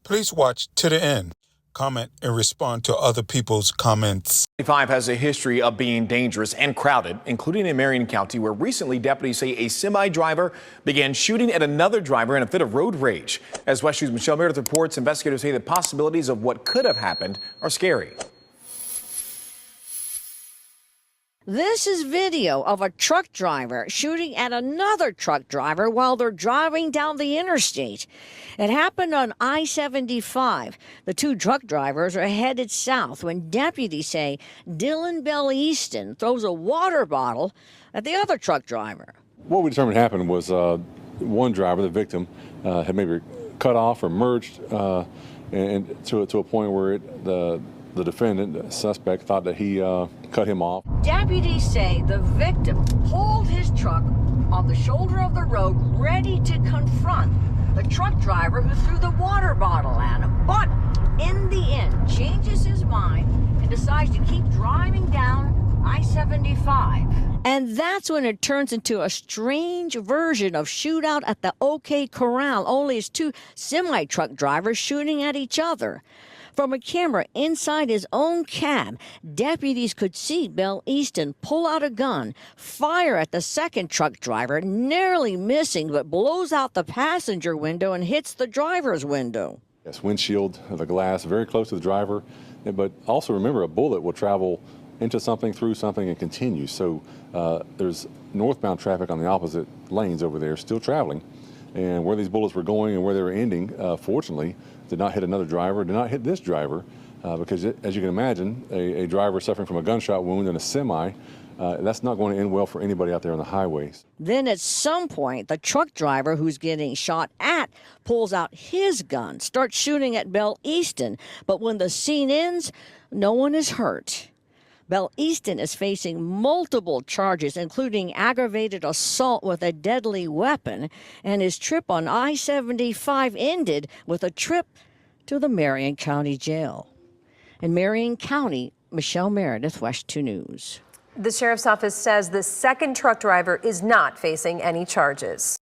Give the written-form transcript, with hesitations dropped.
Please watch to the end. Comment and respond to other people's comments. I-75 has a history of being dangerous and crowded, including in Marion County, where recently deputies say a semi-driver began shooting at another driver in a fit of road rage. As West News' Michelle Meredith reports, investigators say the possibilities of what could have happened are scary. This is video of a truck driver shooting at another truck driver while they're driving down the interstate. It happened on I-75. The two truck drivers are headed south when deputies say Belleastin throws a water bottle at the other truck driver. What we determined happened was one driver, the victim, had maybe cut off or merged and to a point where the defendant, the suspect, thought that he cut him off. Deputies say the victim pulled his truck on the shoulder of the road, ready to confront the truck driver who threw the water bottle at him. But in the end, changes his mind and decides to keep driving down I-75. And that's when it turns into a strange version of Shootout at the OK Corral, only it's two semi-truck drivers shooting at each other. From a camera inside his own cab, deputies could see Belleastin pull out a gun, fire at the second truck driver, narrowly missing, but blows out the passenger window and hits the driver's window. Yes, windshield, the glass, very close to the driver. But also remember, a bullet will travel into something, through something, and continue. So there's northbound traffic on the opposite lanes over there still traveling. And where these bullets were going and where they were ending, fortunately, did not hit another driver, did not hit this driver, because as you can imagine, a driver suffering from a gunshot wound in a semi, that's not going to end well for anybody out there on the highways. Then at some point, the truck driver who's getting shot at pulls out his gun, starts shooting at Belleastin. But when the scene ends, no one is hurt. Belleastin is facing multiple charges, including aggravated assault with a deadly weapon, and his trip on I-75 ended with a trip to the Marion County jail. In Marion County, Michelle Meredith, West 2 News. The sheriff's office says the second truck driver is not facing any charges.